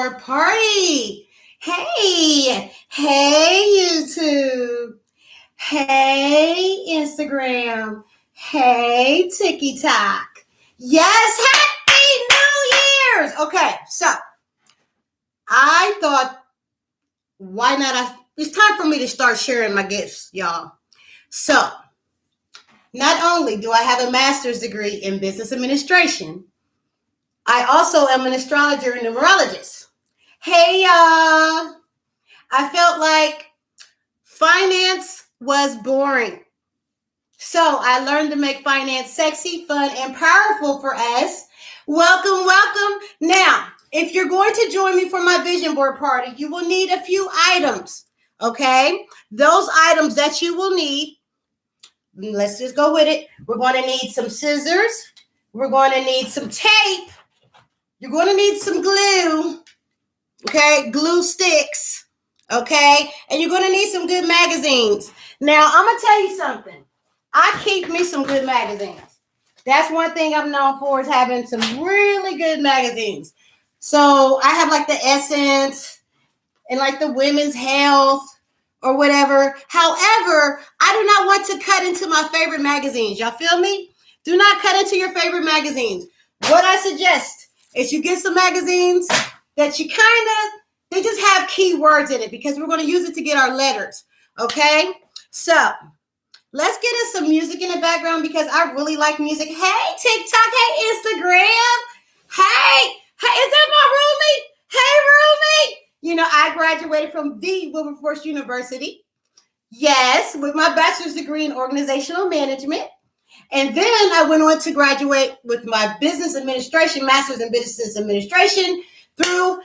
board party. Hey, YouTube. Hey, Instagram. Hey, TikTok. Yes, Happy New Year's. Okay, so I thought, why not? It's time for me to start sharing my gifts, y'all. So, not only do I have a master's degree in business administration, I also am an astrologer and numerologist. Hey, y'all. I felt like finance was boring. So I learned to make finance sexy, fun, and powerful for us. Welcome. Now, if you're going to join me for my vision board party, you will need a few items, okay? Those items that you will need, let's just go with it. We're going to need some scissors. We're going to need some tape. You're going to need some glue, okay? Glue sticks, okay? And you're going to need some good magazines. Now, I'm going to tell you something. I keep me some good magazines. That's one thing I'm known for, is having some really good magazines. So I have like the Essence and like the Women's Health or whatever. However, I do not want to cut into my favorite magazines. Y'all feel me? Do not cut into your favorite magazines. What I suggest is you get some magazines that you they just have keywords in it, because we're going to use it to get our letters. Okay? So let's get us some music in the background, because I really like music. Hey, TikTok. Hey, Instagram. Hey, is that my roommate? Hey, roommate. You know, I graduated from the Wilberforce University. Yes, with my bachelor's degree in organizational management. And then I went on to graduate with my business administration, master's in business administration, through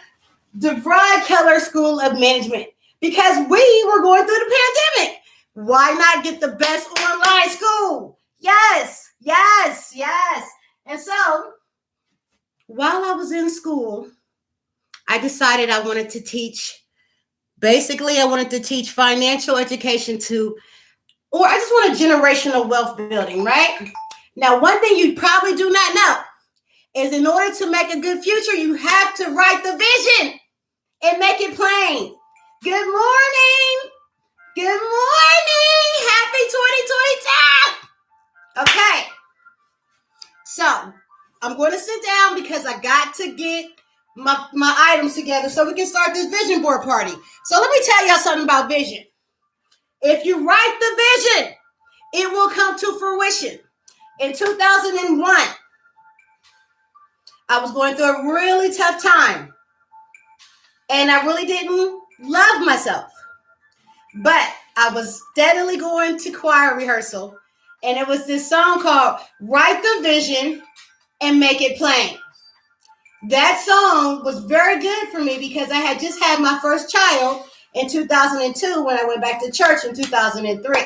DeVry Keller School of Management, because we were going through the pandemic. Why not get the best online school? Yes. And so, while I was in school, I decided I wanted to teach. Basically, I wanted to teach financial education or I just want a generational wealth building, right? Now, one thing you probably do not know is, in order to make a good future, you have to write the vision and make it plain. Good morning. Happy 2022. Okay. So I'm going to sit down, because I got to get my items together so we can start this vision board party. So let me tell y'all something about vision. If you write the vision, it will come to fruition. In 2001, I was going through a really tough time, and I really didn't love myself. But I was steadily going to choir rehearsal, and it was this song called Write the Vision and Make It Plain. That song was very good for me, because I had just had my first child in 2002 when I went back to church in 2003.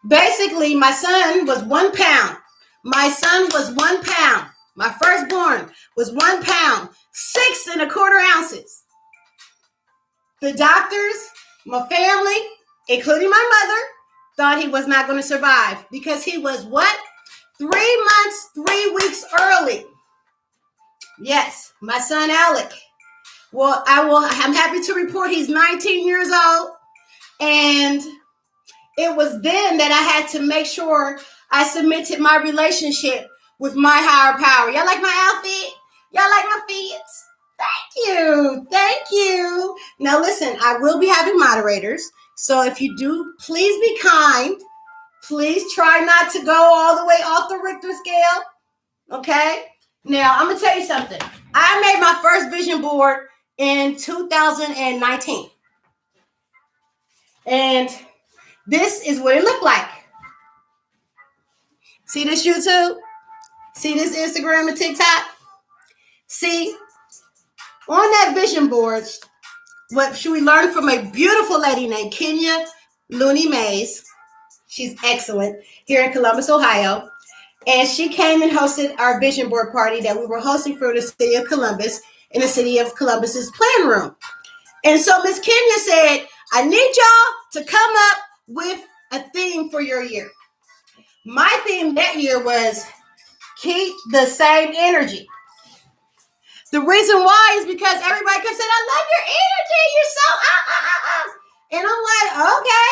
Basically, my son was 1 pound. My son was 1 pound. My firstborn was 1 pound, 6¼ ounces. The doctors, my family, including my mother, thought he was not going to survive, because he was what? 3 months, 3 weeks early. Yes, my son Alec. Well, I'm happy to report he's 19 years old. And it was then that I had to make sure I cemented my relationship with my higher power. Y'all like my outfit? Y'all like my feet? Thank you. Now listen, I will be having moderators. So if you do, please be kind. Please try not to go all the way off the Richter scale. Okay? Now, I'm going to tell you something. I made my first vision board in 2019. And this is what it looked like. See this, YouTube? See this, Instagram and TikTok? See, on that vision board, what should we learn from a beautiful lady named Kenya Looney Mays? She's excellent, here in Columbus, Ohio. And she came and hosted our vision board party that we were hosting for the city of Columbus, in the city of Columbus's plan room. And so Miss Kenya said, I need y'all to come up with a theme for your year. My theme that year was keep the same energy. The reason why is because everybody kept saying, I love your energy. You're so, And I'm like, okay,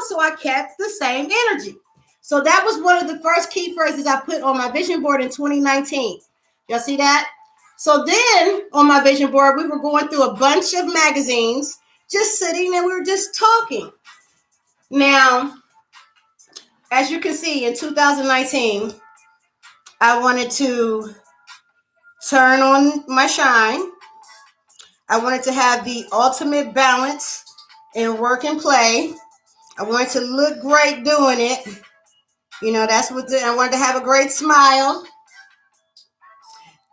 so I kept the same energy. So that was one of the first key phrases I put on my vision board in 2019. Y'all see that? So then on my vision board, we were going through a bunch of magazines, just sitting and we were just talking. Now, as you can see, in 2019, I wanted to turn on my shine. I wanted to have the ultimate balance in work and play. I wanted to look great doing it. That's what I wanted to have a great smile.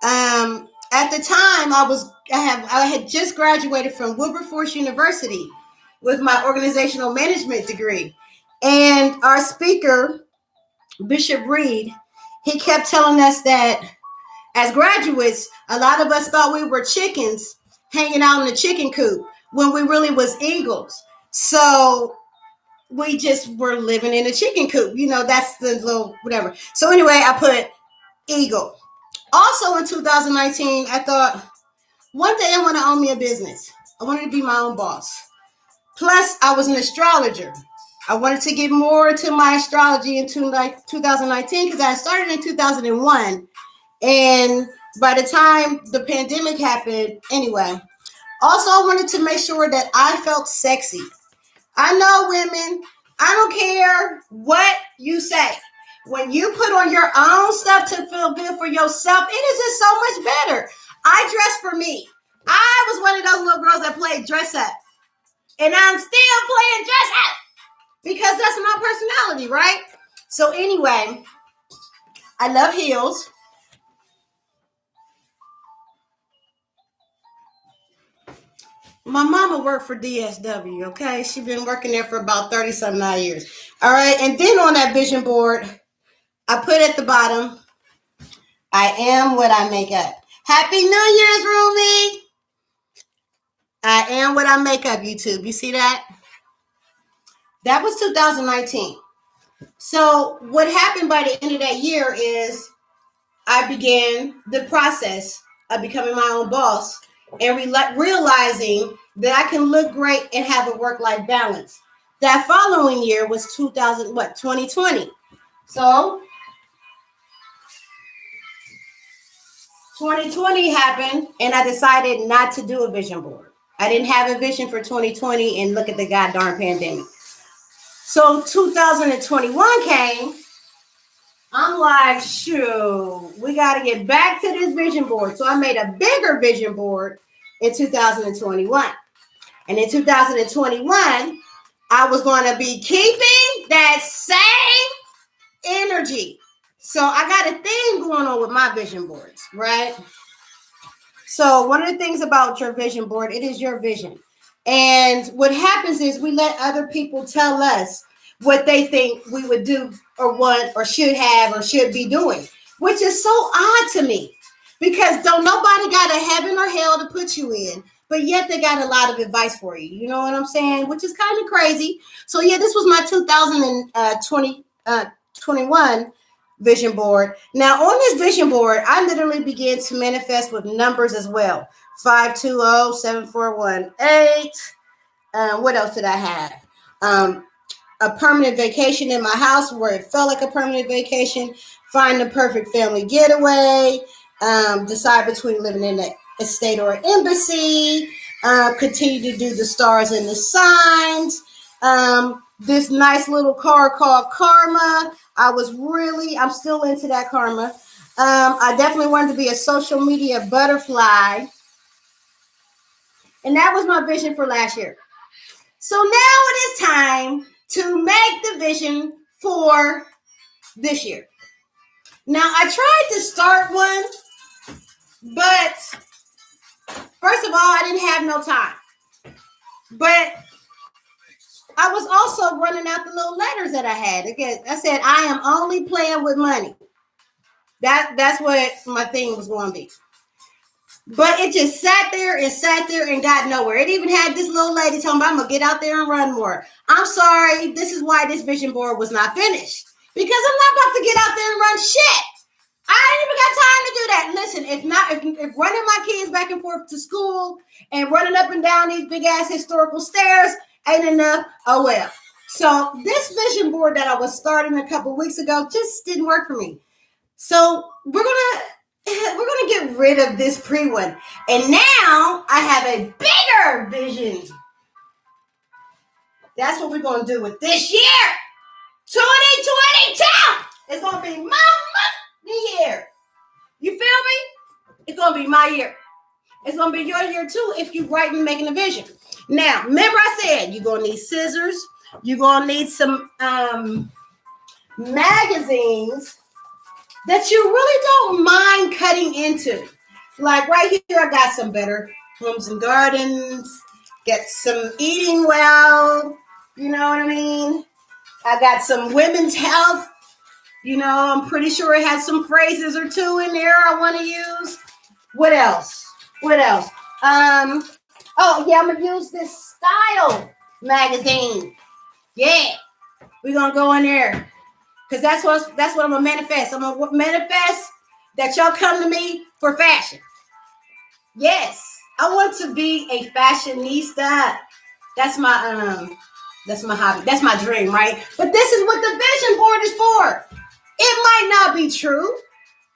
At the time, I had just graduated from Wilberforce University with my organizational management degree. And our speaker, Bishop Reed, he kept telling us that as graduates, a lot of us thought we were chickens hanging out in the chicken coop when we really was eagles. So we just were living in a chicken coop. That's the little whatever. So anyway, I put eagle. Also in 2019, I thought one day I want to own me a business. I wanted to be my own boss. Plus, I was an astrologer. I wanted to get more into my astrology in 2019 because I started in 2001. And by the time the pandemic happened, anyway. Also, I wanted to make sure that I felt sexy. I know women, I don't care what you say. When you put on your own stuff to feel good for yourself, it is just so much better. I dress for me. I was one of those little girls that played dress up. And I'm still playing dress up because that's my personality, right? So anyway, I love heels. My mama worked for DSW, okay? She's been working there for about 30-something years. All right, and then on that vision board, I put at the bottom, I am what I make up. Happy New Year's, Rumi! I am what I make up, YouTube. You see that? That was 2019. So what happened by the end of that year is I began the process of becoming my own boss and realizing that I can look great and have a work-life balance. That following year was 2020. So 2020 happened and I decided not to do a vision board. I didn't have a vision for 2020 and look at the goddamn pandemic. So 2021 came. I'm like, shoot, we got to get back to this vision board. So I made a bigger vision board in 2021. And in 2021, I was going to be keeping that same energy. So I got a thing going on with my vision boards, right? So one of the things about your vision board, it is your vision. And what happens is we let other people tell us what they think we would do or want or should have or should be doing, which is so odd to me because don't nobody got a heaven or hell to put you in, but yet they got a lot of advice for you. You know what I'm saying? Which is kind of crazy. So yeah, this was my 2021 vision board. Now on this vision board, I literally began to manifest with numbers as well. 520-7418. What else did I have? A permanent vacation in my house where it felt like a permanent vacation, find the perfect family getaway, decide between living in an estate or an embassy, continue to do the stars and the signs, this nice little card called Karma. I'm still into that Karma. I definitely wanted to be a social media butterfly. And that was my vision for last year. So now it is time to make the vision for this year. Now, I tried to start one, but first of all, I didn't have no time. But I was also running out the little letters that I had. Again, I said, I am only playing with money. That's what my thing was going to be. But it just sat there and got nowhere. It even had this little lady telling me, I'm going to get out there and run more. I'm sorry. This is why this vision board was not finished. Because I'm not about to get out there and run shit. I ain't even got time to do that. Listen, if running my kids back and forth to school and running up and down these big ass historical stairs ain't enough, oh well. So this vision board that I was starting a couple weeks ago just didn't work for me. So we're gonna get rid of this pre one, and now I have a bigger vision. That's what we're gonna do with this year, 2022. It's gonna be my year. You feel me? It's gonna be my year. It's gonna be your year too if you write and making a vision. Now, remember I said you're gonna need scissors. You're gonna need some magazines that you really don't mind cutting into. Like right here, I got some Better Homes and Gardens. Get some Eating Well. You know what I mean? I got some Women's Health. You know, I'm pretty sure it has some phrases or two in there I want to use. What else? Oh yeah, I'm gonna use this Style magazine. Yeah, we're gonna go in there because that's what I'm gonna manifest. I'm gonna manifest that y'all come to me for fashion. Yes, I want to be a fashionista. That's my hobby. That's my dream, right? But this is what the vision board is for. It might not be true,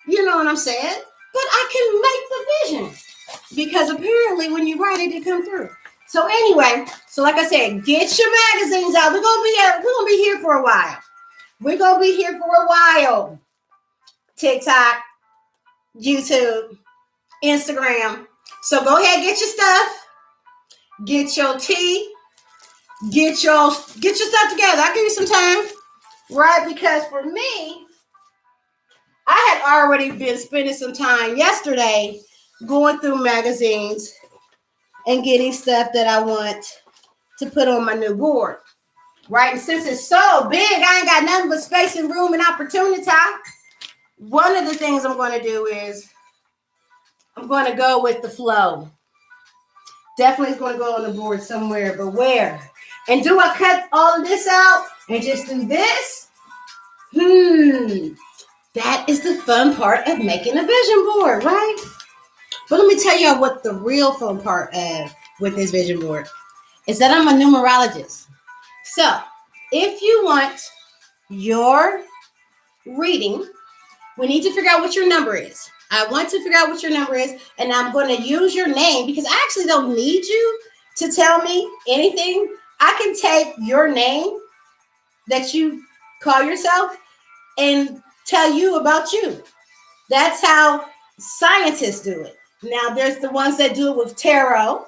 you know what I'm saying? But I can make the vision because apparently when you write it, it comes through. So anyway, like I said, get your magazines out. We're gonna be here for a while. We're gonna be here for a while. TikTok, YouTube, Instagram. So go ahead, get your stuff, get your tea, get your stuff together. I'll give you some time, right? Because for me, I had already been spending some time yesterday going through magazines and getting stuff that I want to put on my new board, right? And since it's so big, I ain't got nothing but space and room and opportunity. One of the things I'm going to do is I'm going to go with the flow. Definitely going to go on the board somewhere, but where? And do I cut all of this out and just do this? That is the fun part of making a vision board, right? But let me tell you what the real fun part of with this vision board is that I'm a numerologist. So if you want your reading, we need to figure out what your number is. I want to figure out what your number is, and I'm going to use your name because I actually don't need you to tell me anything. I can take your name that you call yourself and tell you about you. That's how scientists do it. Now, there's the ones that do it with tarot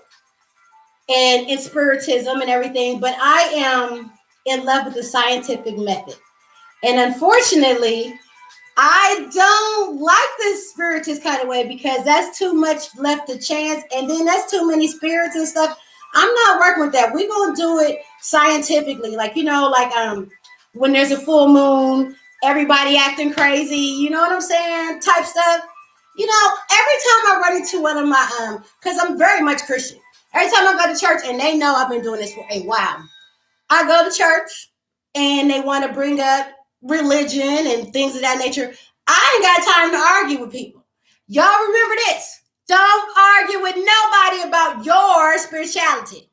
and in spiritism and everything, but I am in love with the scientific method. And unfortunately, I don't like this spiritist kind of way because that's too much left to chance, and then that's too many spirits and stuff. I'm not working with that. We're going to do it scientifically, like, when there's a full moon, everybody acting crazy, you know what I'm saying, type stuff. Every time I run into one of my, because I'm very much Christian. Every time I go to church, and they know I've been doing this for a while, I go to church, and they want to bring up religion and things of that nature. I ain't got time to argue with people. Y'all remember this. Don't argue with nobody about your spirituality.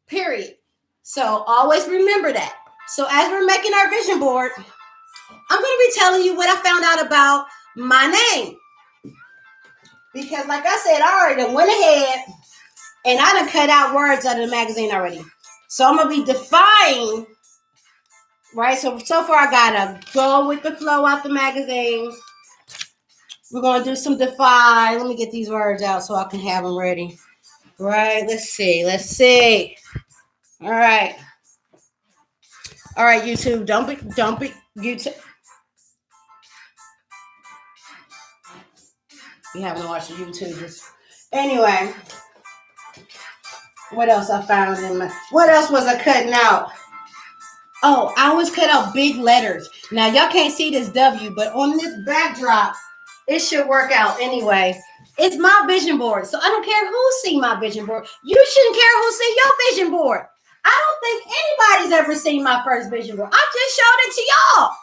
Period. So always remember that. So as we're making our vision board, I'm going to be telling you what I found out about my name. Because like I said, I already went ahead and I done cut out words out of the magazine already. So I'm going to be defying, right? So far I got to go with the flow out the magazine. We're going to do some defy. Let me get these words out so I can have them ready. Right, let's see. All right, YouTube, don't be YouTube. You haven't watched the YouTubers. Anyway, what else I found what else was I cutting out? Oh, I always cut out big letters. Now, y'all can't see this W, but on this backdrop, it should work out anyway. It's my vision board, so I don't care who see my vision board. You shouldn't care who see your vision board. I don't think anybody's ever seen my first vision board. I just showed it to y'all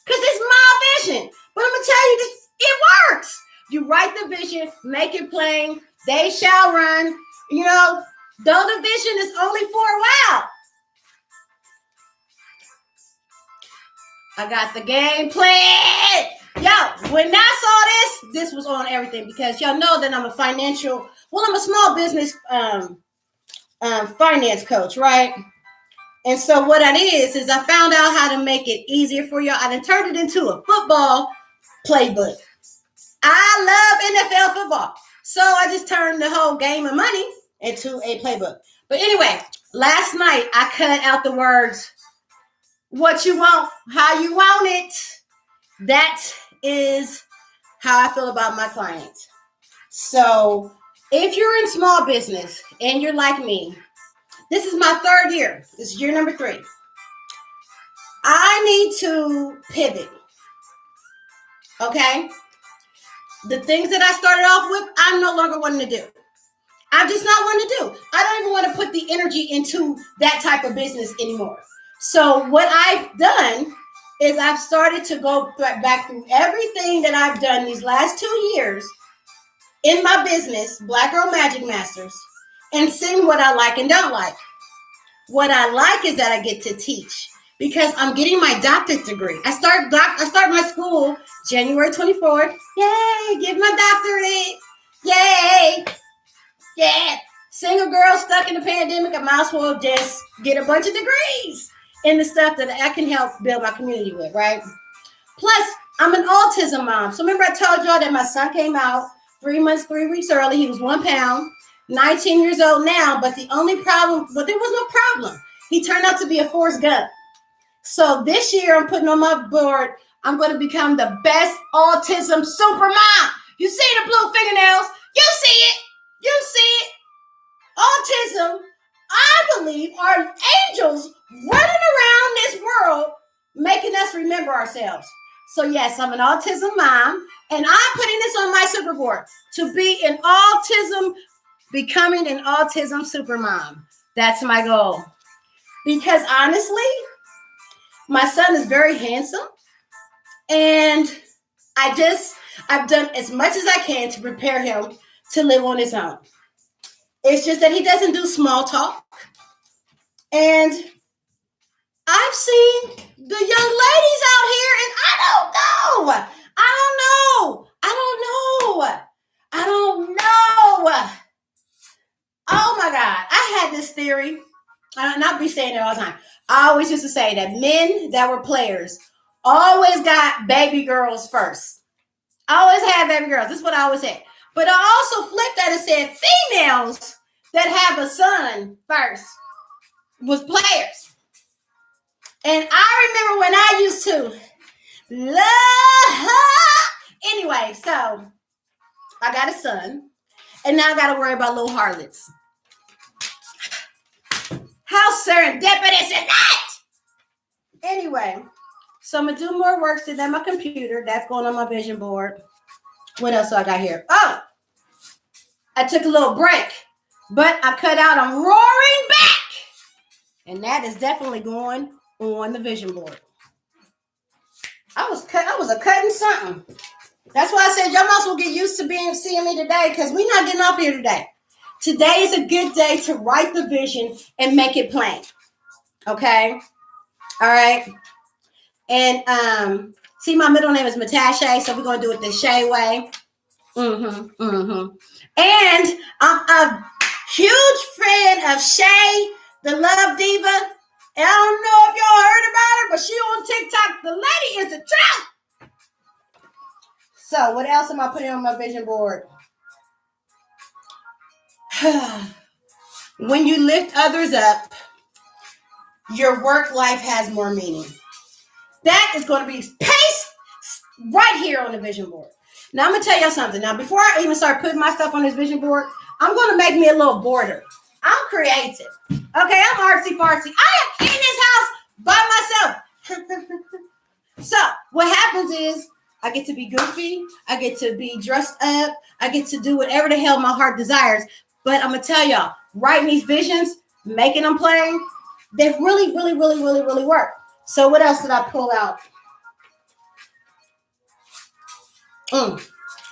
because it's my vision. But I'm going to tell you this. You write the vision, make it plain. They shall run. You know, though the vision is only for a while. I got the game plan. Yo, when I saw this was on everything because y'all know that I'm a small business finance coach, right? And so what that is I found out how to make it easier for y'all. I done turned it into a football playbook. I love NFL football. So I just turned the whole game of money into a playbook. But anyway, last night I cut out the words, what you want, how you want it. That is how I feel about my clients. So if you're in small business and you're like me, this is my third year. This is year number 3. I need to pivot. Okay? The things that I started off with, I'm no longer wanting to do. I'm just not wanting to do. I don't even want to put the energy into that type of business anymore. So what I've done is I've started to go back through everything that I've done these last 2 years in my business, Black Girl Magic Masters, and seeing what I like and don't like. What I like is that I get to teach because I'm getting my doctorate degree. I start my school January 24th. Yay, get my doctorate. Yay. Yeah. Single girl stuck in the pandemic, I might as well just get a bunch of degrees in the stuff that I can help build my community with, right? Plus, I'm an autism mom. So remember I told y'all that my son came out 3 months, 3 weeks early. He was 1 pound, 19 years old now, but there was no problem. He turned out to be a Forrest Gump. So this year I'm putting on my board, I'm going to become the best autism super mom. You see the blue fingernails? You see it. You see it. Autism, I believe, are angels running around this world making us remember ourselves. So yes, I'm an autism mom, and I'm putting this on my super board to be becoming an autism super mom. That's my goal. Because honestly, my son is very handsome, and I've done as much as I can to prepare him to live on his own. It's just that he doesn't do small talk. And I've seen the young ladies out here, and I don't know. Oh my God. I had this theory, and I'll be saying it all the time. I always used to say that men that were players always got baby girls first. I always had baby girls. This is what I always said. But I also flipped that and said females that have a son first was players. And I remember when I used to love her. Anyway, so I got a son, and now I got to worry about little harlots. How serendipitous is that? Anyway, so I'm going to do more work sitting at my computer. That's going on my vision board. What else do I got here? Oh, I took a little break, but I cut out a roaring back. And that is definitely going on the vision board. I was cutting something. That's why I said y'all must well get used to seeing me today, because we're not getting off here today. Today is a good day to write the vision and make it plain. Okay? All right. And see, my middle name is Matashe, so we're gonna do it the Shay way. And I'm a huge fan of Shay, the Love Diva. And I don't know if y'all heard about her, but she on TikTok. The lady is the truth. So what else am I putting on my vision board? When you lift others up, your work life has more meaning. That is going to be pasted right here on the vision board. Now I'm going to tell you something. Now before I even start putting my stuff on this vision board, I'm going to make me a little border. I'm creative. Okay, I'm artsy fartsy. I am in this house by myself. So what happens is I get to be goofy. I get to be dressed up. I get to do whatever the hell my heart desires. But I'm going to tell y'all, writing these visions, making them plain, they really, really, really, really, really work. So what else did I pull out?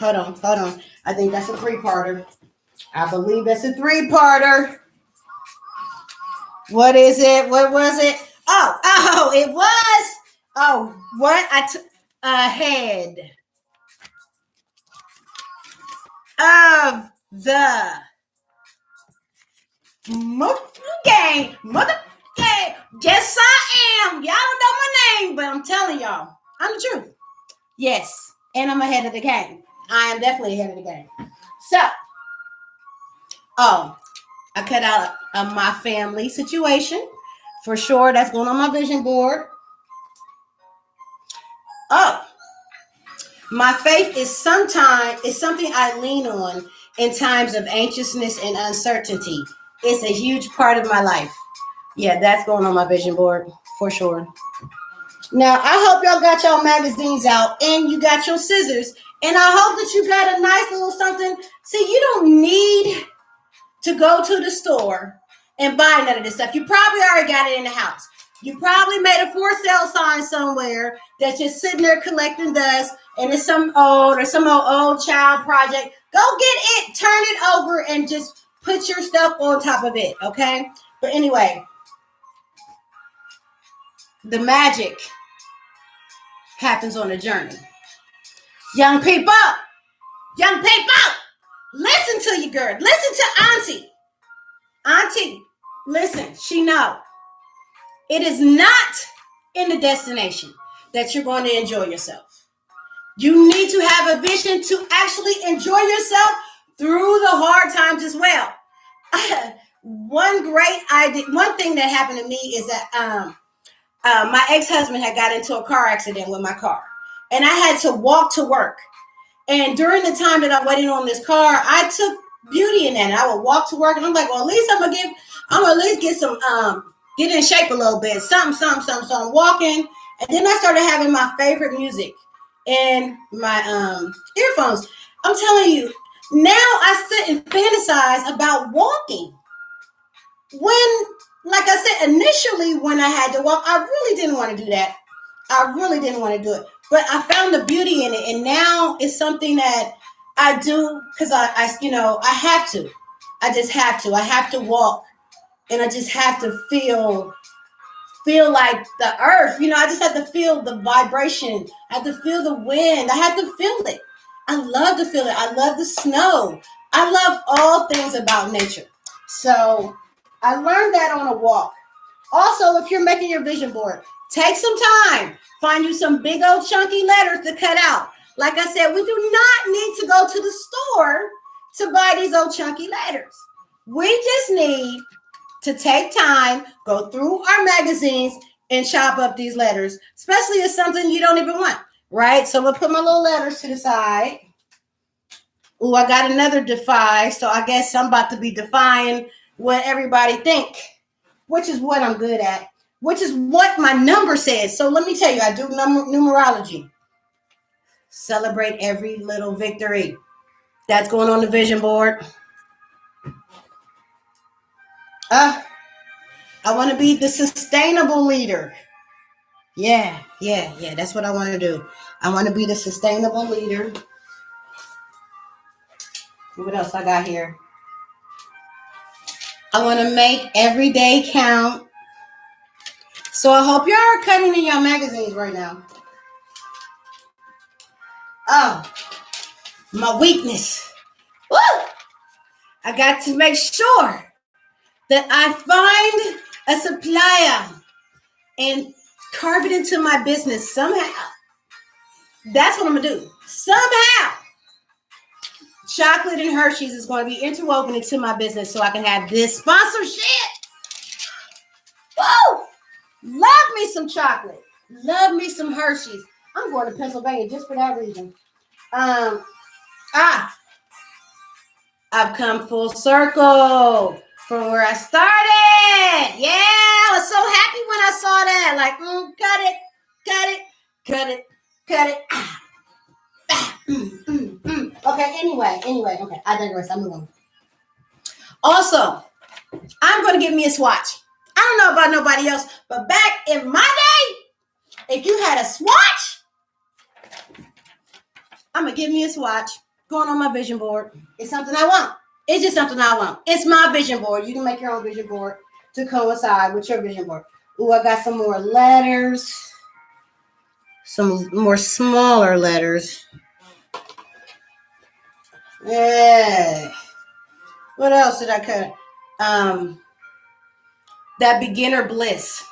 Hold on. I think that's a three-parter. I believe that's a three-parter. What is it? What was it? Oh, it was. Oh, what? Ahead of the mother game. Yes, I am. Y'all don't know my name, but I'm telling y'all, I'm the truth. Yes, and I'm ahead of the game. I am definitely ahead of the game. So, I cut out my family situation for sure. That's going on my vision board. Oh, my faith is something I lean on in times of anxiousness and uncertainty. It's a huge part of my life. Yeah, that's going on my vision board for sure. Now, I hope y'all got y'all magazines out and you got your scissors. And I hope that you got a nice little something. See, you don't need to go to the store and buy none of this stuff. You probably already got it in the house. You probably made a for sale sign somewhere that's just sitting there collecting dust, and it's some old child project. Go get it, turn it over, and just put your stuff on top of it, okay? But anyway, the magic happens on a journey. Young people, listen to you, girl. Listen to Auntie. Auntie, listen, she know. It is not in the destination that you're going to enjoy yourself. You need to have a vision to actually enjoy yourself through the hard times as well. One thing that happened to me is that my ex-husband had got into a car accident with my car, and I had to walk to work. And during the time that I'm waiting on this car, I took beauty in that. And I would walk to work, and I'm like, well, at least I'm gonna at least get some get in shape a little bit. Something. So I'm walking, and then I started having my favorite music in my earphones. I'm telling you, now I sit and fantasize about walking. When, like I said, initially when I had to walk, I really didn't want to do that. I really didn't want to do it. But I found the beauty in it, and now it's something that I do because I have to. I just have to. I have to walk, and I just have to feel like the earth. I just have to feel the vibration. I have to feel the wind. I have to feel it. I love to feel it. I love the snow. I love all things about nature. So I learned that on a walk. Also, if you're making your vision board, take some time. Find you some big old chunky letters to cut out. Like I said, we do not need to go to the store to buy these old chunky letters. We just need to take time, go through our magazines, and chop up these letters, especially if something you don't even want, right? So we'll put my little letters to the side. Ooh, I got another defy, so I guess I'm about to be defying what everybody think, which is what I'm good at, which is what my number says. So let me tell you, I do numerology. Celebrate every little victory. That's going on the vision board. I want to be the sustainable leader. Yeah. That's what I want to do. I want to be the sustainable leader. What else I got here? I want to make every day count. So I hope you are cutting in your magazines right now. Oh, my weakness. Woo! I got to make sure that I find a supplier and carve it into my business somehow. That's what I'm going to do. Somehow. Chocolate and Hershey's is going to be interwoven into my business so I can have this sponsorship. Woo! Love me some chocolate. Love me some Hershey's. I'm going to Pennsylvania just for that reason. I've come full circle from where I started. Yeah, I was so happy when I saw that. Like, cut it. Okay, anyway. Okay, I digress. I'm moving. Also, I'm going to get me a swatch. I don't know about nobody else, but back in my day, if you had a swatch, I'm going to give me a swatch. going on my vision board. It's something I want. It's just something I want. It's my vision board. You can make your own vision board to coincide with your vision board. Ooh, I got some more letters. Some more smaller letters. Yeah. What else did I cut? That beginner bliss.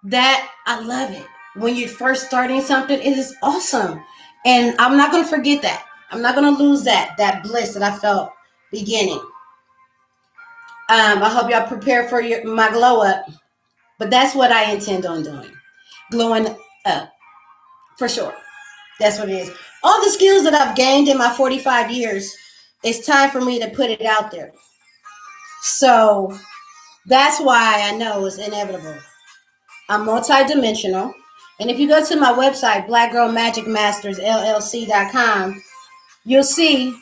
That, I love it. When you're first starting something, it is awesome. And I'm not going to forget that. I'm not going to lose that bliss that I felt beginning. I hope y'all prepare for my glow up. But that's what I intend on doing. Glowing up. For sure. That's what it is. All the skills that I've gained in my 45 years, it's time for me to put it out there. So that's why I know it's inevitable. I'm multidimensional. And if you go to my website, blackgirlmagicmastersllc.com, you'll see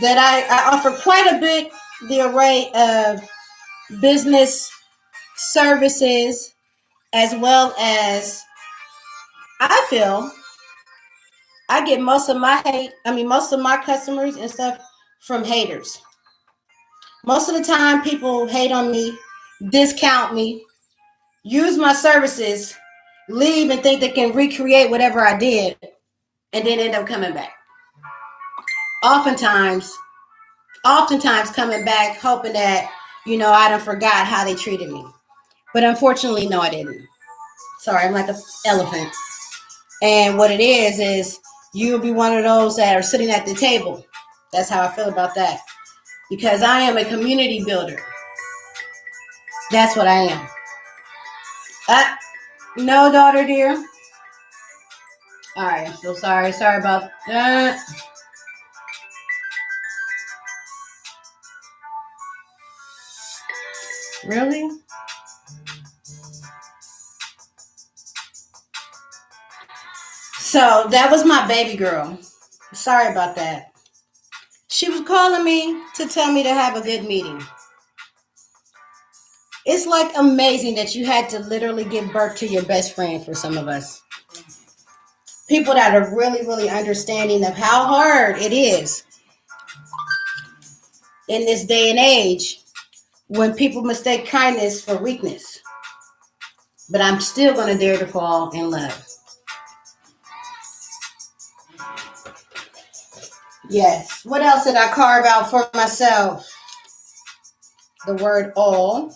that I offer quite a bit, the array of business services, as well as I feel I get most of my customers and stuff from haters. Most of the time, people hate on me, discount me, use my services, leave and think they can recreate whatever I did, and then end up coming back. Oftentimes coming back, hoping that, I done forgot how they treated me. But unfortunately, no, I didn't. Sorry, I'm like an elephant. And what it is you'll be one of those that are sitting at the table. That's how I feel about that. Because I am a community builder. That's what I am. No, daughter dear. All right, I'm so sorry. Sorry about that. Really? So that was my baby girl. Sorry about that. She was calling me to tell me to have a good meeting. It's like amazing that you had to literally give birth to your best friend for some of us. People that are really, really understanding of how hard it is in this day and age when people mistake kindness for weakness. But I'm still going to dare to fall in love. Yes. What else did I carve out for myself? The word all.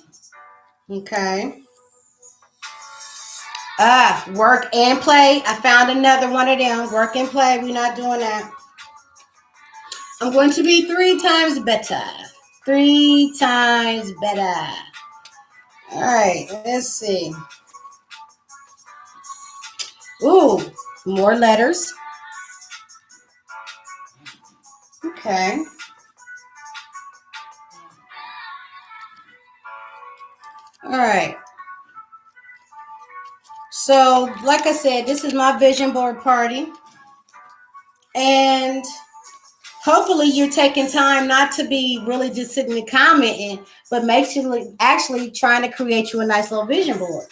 Okay. Work and play. I found another one of them. Work and play. We're not doing that. I'm going to be 3 times better. 3 times better. All right. Let's see. Ooh, more letters. Okay. All right. So, like I said, this is my vision board party. And hopefully you're taking time not to be really just sitting and commenting, but actually trying to create you a nice little vision board.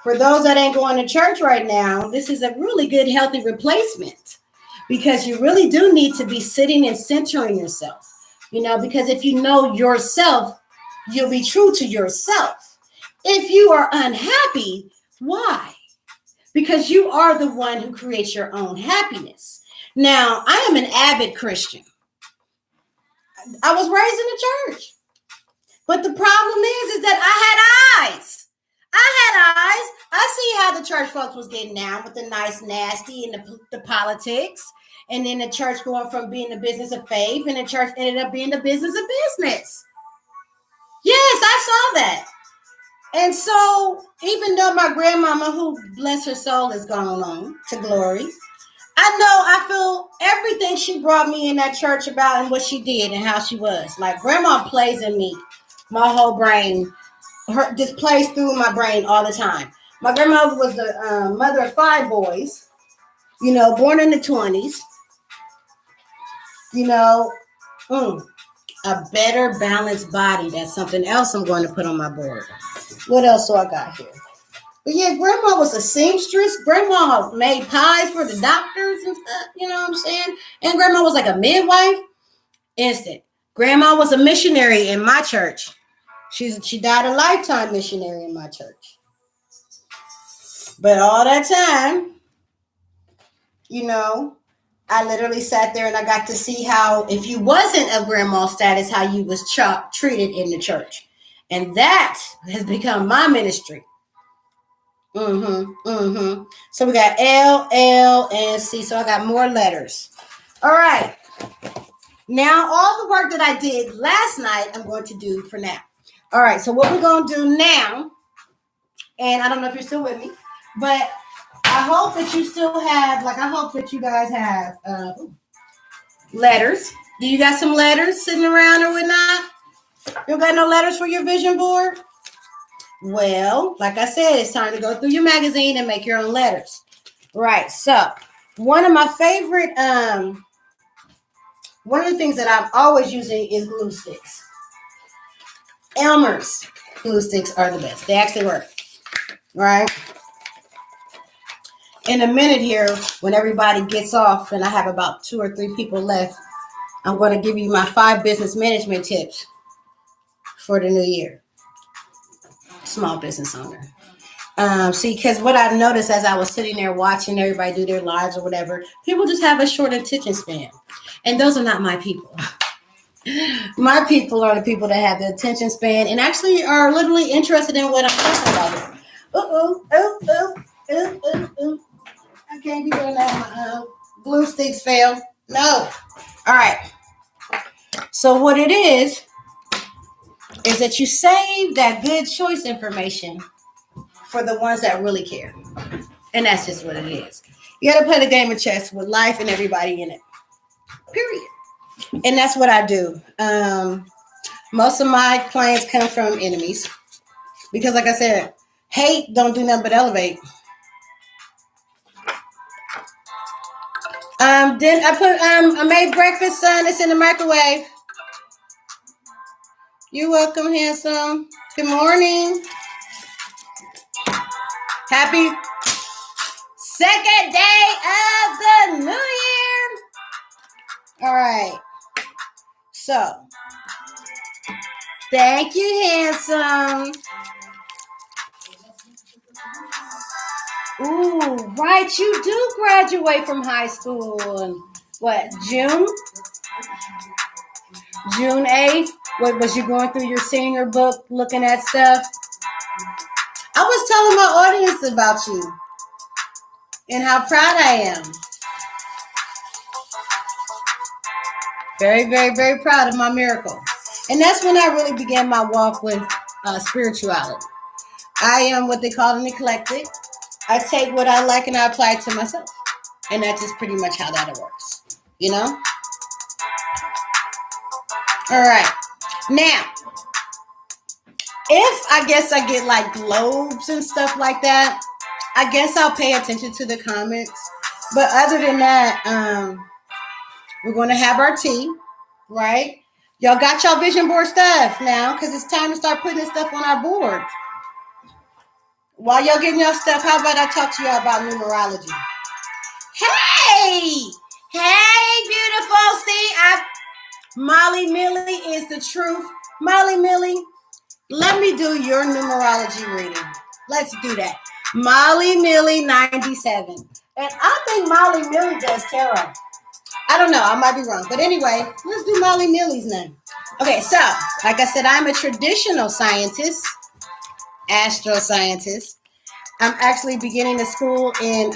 For those that ain't going to church right now, this is a really good, healthy replacement because you really do need to be sitting and centering yourself, because if you know yourself, you'll be true to yourself. If you are unhappy, why? Because you are the one who creates your own happiness. Now, I am an avid Christian. I was raised in the church. But the problem is that I had eyes. I see how the church folks was getting down with the nice, nasty, and the politics. And then the church going from being the business of faith, and the church ended up being the business of business. Yes, I saw that. And so, even though my grandmama, who bless her soul, is gone on to glory, I feel everything she brought me in that church about and what she did and how she was. Like, grandma plays in me, my whole brain. Just plays through my brain all the time. My grandmother was the mother of 5 boys, born in the 20s. A better balanced body. That's something else I'm going to put on my board. What else do I got here? But yeah, grandma was a seamstress. Grandma made pies for the doctors and stuff. You know what I'm saying? And grandma was like a midwife. Instant. Grandma was a missionary in my church. She died a lifetime missionary in my church. But all that time, I literally sat there and I got to see how, if you wasn't of grandma status, how you was treated in the church. And that has become my ministry. So we got L, L, and C. So I got more letters. All right. Now, all the work that I did last night, I'm going to do for now. All right. So what we're going to do now, and I don't know if you're still with me, but I hope that you still have, I hope that you guys have letters. Do you got some letters sitting around or whatnot? You got no letters for your vision board? Well, like I said, it's time to go through your magazine and make your own letters. Right. So one of my favorite, one of the things that I'm always using is glue sticks. Elmer's glue sticks are the best. They actually work. Right. In a minute here, when everybody gets off and I have about 2 or 3 people left, I'm going to give you my 5 business management tips for the new year. Small business owner. Because what I've noticed as I was sitting there watching everybody do their lives or whatever, people just have a short attention span. And those are not my people. My people are the people that have the attention span and actually are literally interested in what I'm talking about. I can't be doing that. My glue sticks fail. No. All right. So what it is that you save that good choice information for the ones that really care. And that's just what it is. You got to play the game of chess with life and everybody in it. Period. And that's what I do. Most of my clients come from enemies. Because like I said, hate don't do nothing but elevate. Then I made breakfast, son. It's in the microwave. You're welcome, handsome. Good morning. Happy second day of the new year. All right. So, thank you, handsome. Ooh, right. You do graduate from high school in what, June? June 8th? What was you going through your senior book looking at stuff? I was telling my audience about you and how proud I am. Very, very, very proud of my miracle. And that's when I really began my walk with spirituality. I am what they call an eclectic. I take what I like and I apply it to myself. And that's just pretty much how that works. You know? All right. Now, if I guess I get like globes and stuff like that, I guess I'll pay attention to the comments. But other than that, we're going to have our tea, right? Y'all got y'all vision board stuff now because it's time to start putting this stuff on our board. While y'all getting your stuff, how about I talk to y'all about numerology? Hey, beautiful. See, Molly Millie is the truth. Molly Millie, let me do your numerology reading. Let's do that. Molly Millie 97. And I think Molly Millie does tarot. I don't know. I might be wrong. But anyway, let's do Molly Millie's name. Okay, so, like I said, I'm a traditional scientist, astroscientist. I'm actually beginning a school in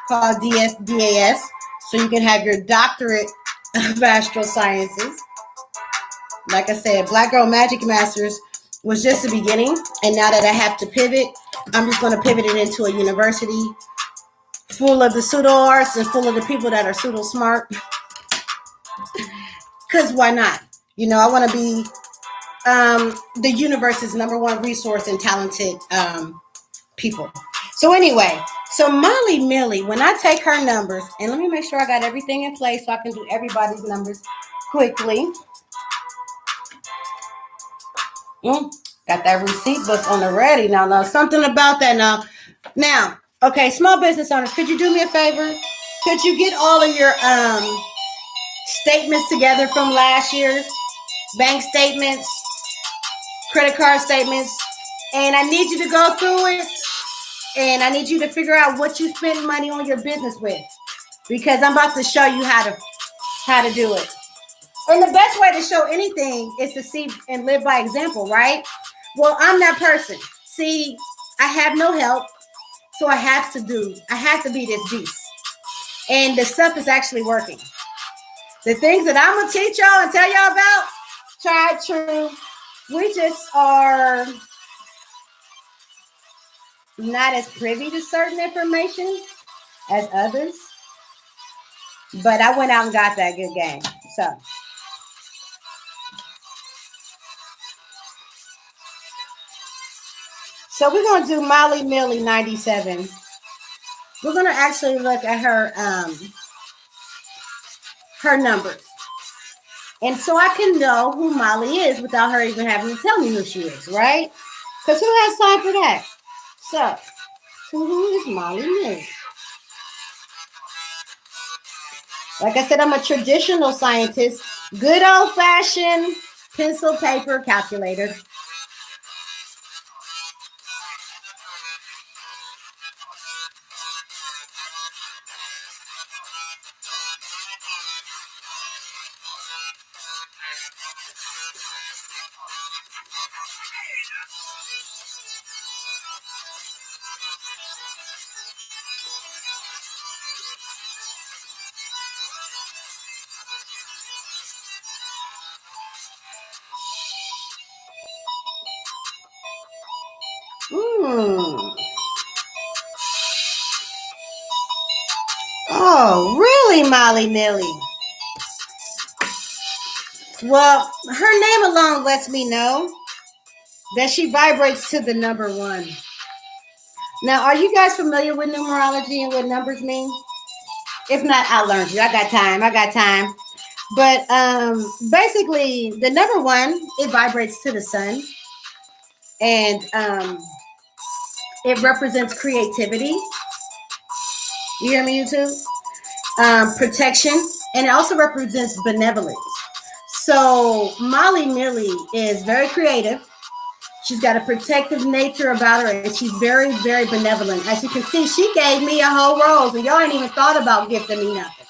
called DAS, so you can have your doctorate of astral sciences. Like I said, Black Girl Magic Masters was just the beginning, and now that I have to pivot, I'm just going to pivot it into a university full of the pseudo arts and full of the people that are pseudo smart. Because why not? You know, I want to be the universe's #1 resource in talented people. So anyway, so Molly Millie, when I take her numbers, and let me make sure I got everything in place so I can do everybody's numbers quickly. Got that receipt book on the ready. Now, something about that. Now, Now, okay, small business owners, could you do me a favor? Could you get all of your statements together from last year? Bank statements, credit card statements, and I need you to go through it, and I need you to figure out what you spend money on your business with, because I'm about to show you how to do it. And the best way to show anything is to see and live by example, right? Well, I'm that person. See, I have no help, so I have to be this beast. And the stuff is actually working. The things that I'm gonna teach y'all and tell y'all about, tried, true. We just are not as privy to certain information as others. But I went out and got that good game. So we're gonna do Molly Millie 97. We're gonna actually look at her numbers. And so I can know who Molly is without her even having to tell me who she is, right? Because who has time for that? So who is Molly Millie? Like I said, I'm a traditional scientist, good old-fashioned pencil, paper, calculator. Oh, really, Molly Millie? Well, her name alone lets me know that she vibrates to the number 1. Now, are you guys familiar with numerology and what numbers mean? If not, I'll learn you. I got time. But basically, the number 1, it vibrates to the sun. And it represents creativity. You hear me, YouTube? Protection. And it also represents benevolence. So Molly Millie is very creative. She's got a protective nature about her, and she's very, very benevolent. As you can see, she gave me a whole rose, and y'all ain't even thought about gifting me nothing.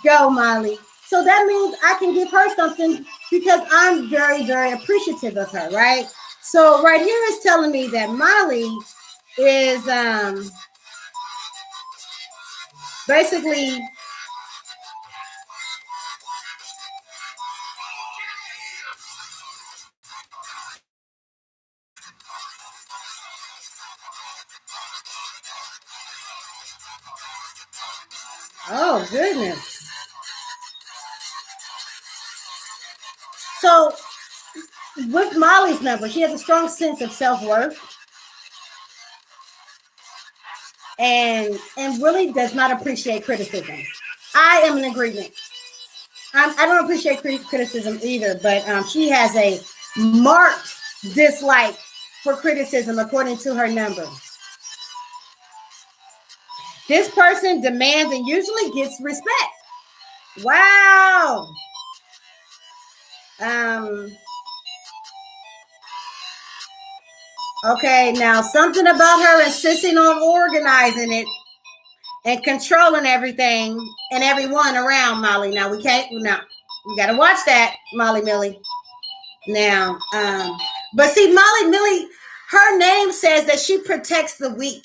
Go, Molly. So that means I can give her something because I'm very, very appreciative of her, right? So right here is telling me that Molly is basically oh, goodness. So with Molly's number, she has a strong sense of self-worth and really does not appreciate criticism. I am in agreement. I don't appreciate criticism either, but she has a marked dislike for criticism according to her number. This person demands and usually gets respect. Wow. Okay, now something about her insisting on organizing it and controlling everything and everyone around Molly. Now we got to watch that, Molly Millie. Now, but see, Molly Millie, her name says that she protects the weak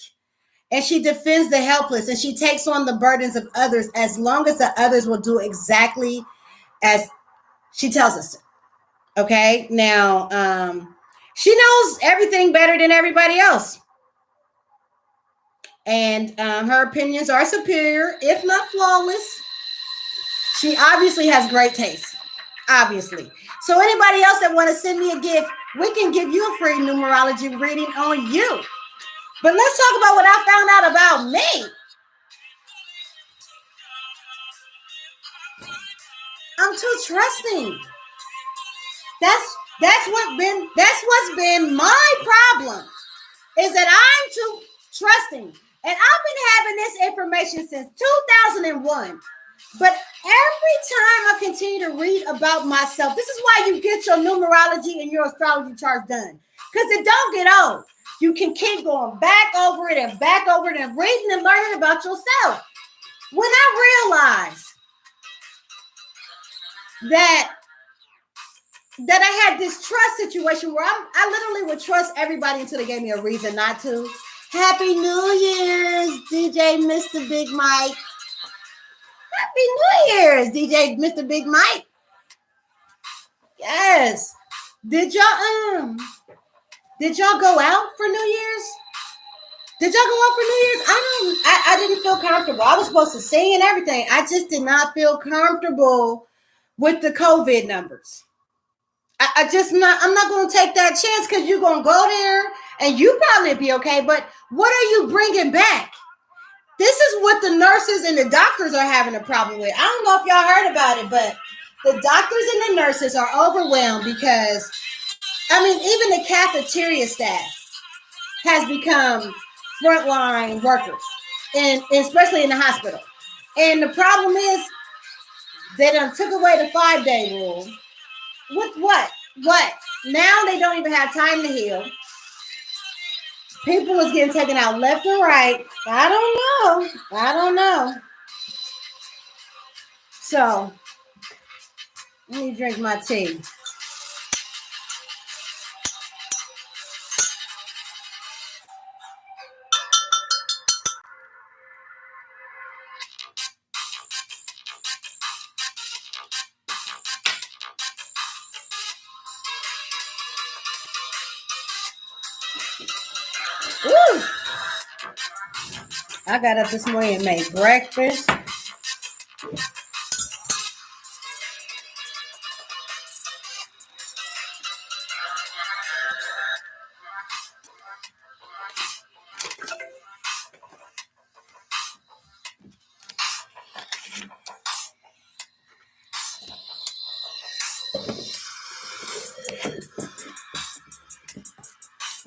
and she defends the helpless and she takes on the burdens of others as long as the others will do exactly as she tells us to. Okay, now she knows everything better than everybody else. And her opinions are superior, if not flawless. She obviously has great taste. Obviously. So anybody else that want to send me a gift, we can give you a free numerology reading on you. But let's talk about what I found out about me. I'm too trusting. That's what's been my problem. Is that I'm too Trusting. And I've been having this information since 2001. But every time I continue to read about myself, this is why you get your numerology and your astrology charts done. Because it don't get old. You can keep going back over it and reading and learning about yourself. When I realized that I had this trust situation where I literally would trust everybody until they gave me a reason not to. Happy New Year's, DJ Mr. Big Mike. Happy New Year's, DJ Mr. Big Mike. Yes. Did y'all go out for New Year's? Did y'all go out for New Year's? I didn't feel comfortable. I was supposed to sing and everything. I just did not feel comfortable with the COVID numbers. I'm not going to take that chance because you're going to go there and you probably be okay. But what are you bringing back? This is what the nurses and the doctors are having a problem with. I don't know if y'all heard about it, but the doctors and the nurses are overwhelmed because, even the cafeteria staff has become frontline workers, and especially in the hospital. And the problem is they done took away the 5-day rule. With what? What? Now they don't even have time to heal. People was getting taken out left and right. I don't know. So, let me drink my tea. Woo! I got up this morning and made breakfast.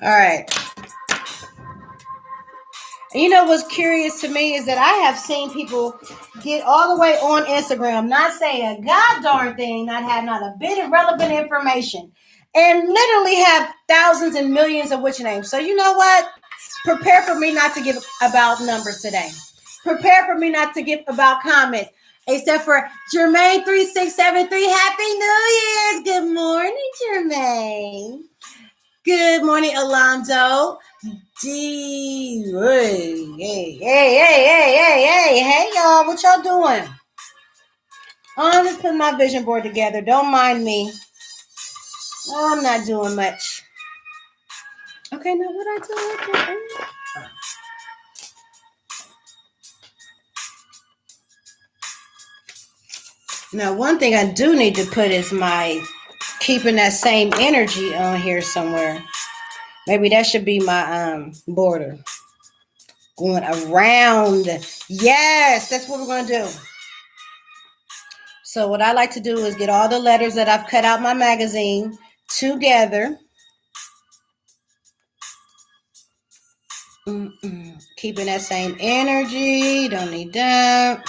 All right. You know what's curious to me is that I have seen people get all the way on Instagram, not say a god darn thing, not have not a bit of relevant information, and literally have thousands and millions of witch names. So you know what? Prepare for me not to give about numbers today. Prepare for me not to give about comments. Except for Jermaine3673. Happy New Year's. Good morning, Jermaine. Good morning, Alonzo. Hey, y'all, what y'all doing? I'm just putting my vision board together. Don't mind me. I'm not doing much. Okay, now what I do? Now, one thing I do need to put is my keeping that same energy on here somewhere. Maybe that should be my border. Going around. Yes, that's what we're going to do. So what I like to do is get all the letters that I've cut out my magazine together. Keeping that same energy. Don't need that.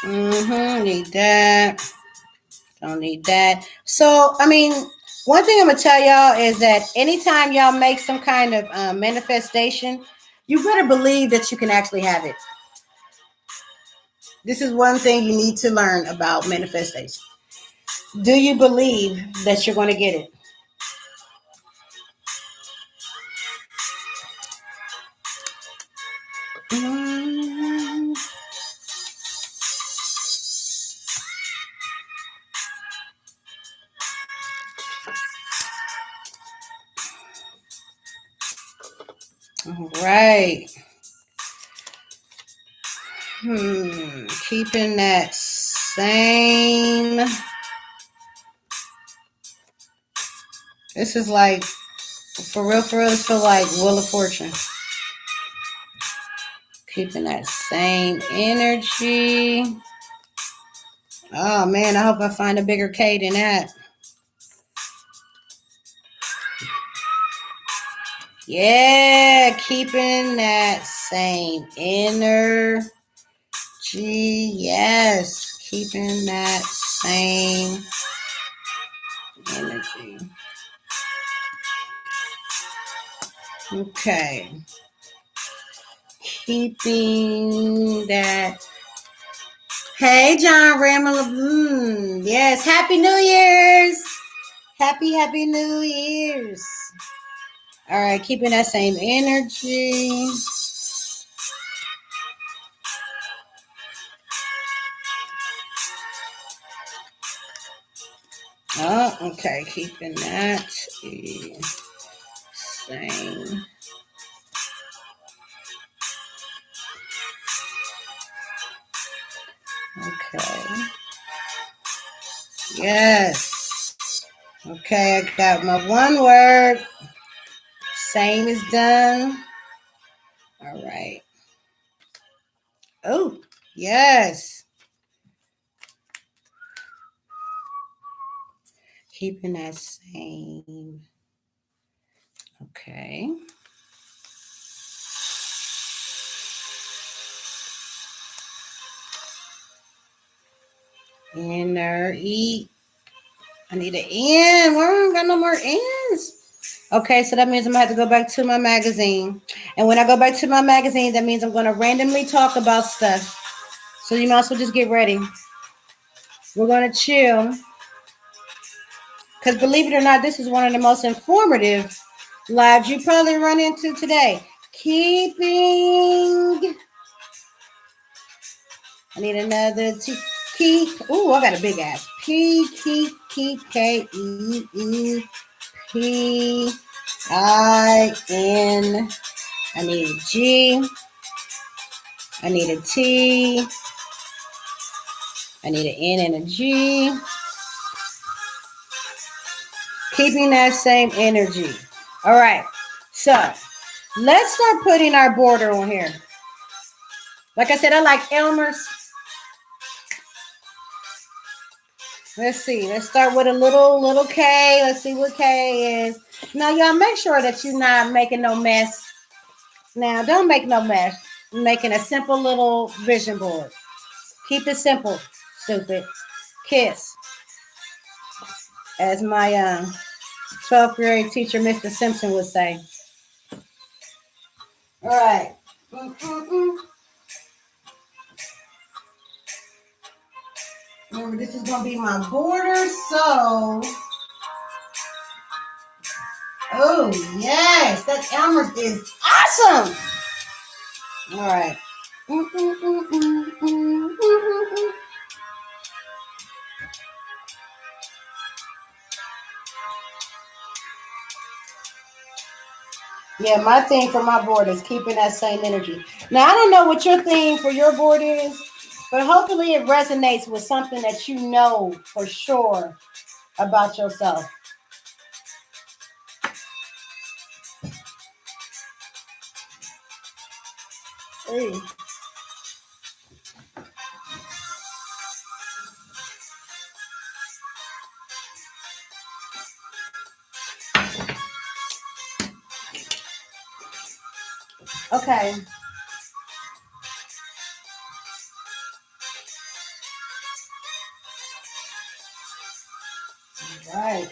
Need that. Don't need that. So, one thing I'm going to tell y'all is that anytime y'all make some kind of manifestation, you better believe that you can actually have it. This is one thing you need to learn about manifestation. Do you believe that you're going to get it? All right. Keeping that same. This is like, for real, this feel like Wheel of Fortune. Keeping that same energy. Oh, man, I hope I find a bigger K than that. Yeah, keeping that same energy. Yes, keeping that same energy. Okay. Keeping that. Hey, John Ramala. Yes, Happy New Year's. Happy New Year's. All right, keeping that same energy. Oh, okay, keeping that same. Okay. Yes. Okay, I got my one word. Same is done. All right. Oh, yes. Keeping that same. Okay. Inner E. I need an N. Why don't I got no more N's? Okay, so that means I'm going to have to go back to my magazine. And when I go back to my magazine, that means I'm going to randomly talk about stuff. So you might as well just get ready. We're going to chill. Because believe it or not, this is one of the most informative lives you probably run into today. Keeping. I need another T. Keep. Ooh, I got a big ass. P. Keep. K-E-E. P. I-N. I need a G. I need a T. I need an N and a G. Keeping that same energy. All right. So let's start putting our border on here. Like I said, I like Elmer's. Let's see. Let's start with a little K. Let's see what K is. Now, y'all make sure that you're not making no mess. Now, don't make no mess. I'm making a simple little vision board. Keep it simple, stupid. Kiss. As my 12th grade teacher, Mr. Simpson, would say. All right. Remember, this is going to be my border, so... Oh, yes. That Elmer's is awesome. All right. Yeah, my theme for my board is keeping that same energy. Now, I don't know what your theme for your board is, but hopefully it resonates with something that you know for sure about yourself. Hey. Okay. All right.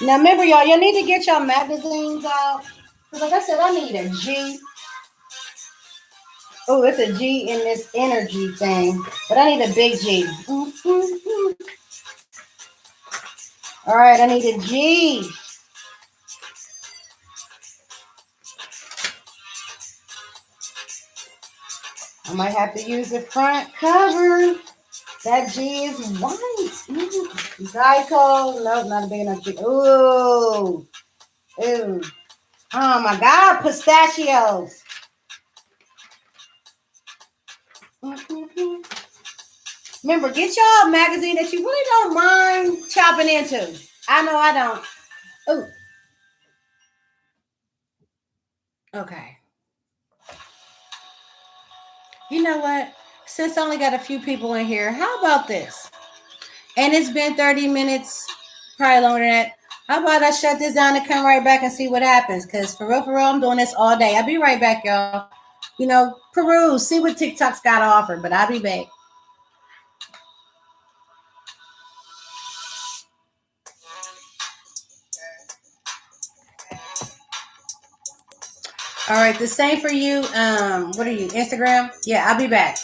Now remember, y'all need to get your magazines out. Because like I said, I need a G. Oh, it's a G in this energy thing. But I need a big G. All right, I need a G. I might have to use the front cover. That G is white. Geico. Nope, not a big enough G. Ooh. Ooh. Oh my God, pistachios. Remember, get y'all a magazine that you really don't mind chopping into. I know I don't. Ooh. Okay. You know what? Since I only got a few people in here, how about this? And it's been 30 minutes. Probably longer than that. How about I shut this down and come right back and see what happens? Because for real, I'm doing this all day. I'll be right back, y'all. Peruse, see what TikTok's got to offer, but I'll be back. All right, the same for you. What are you, Instagram? Yeah, I'll be back.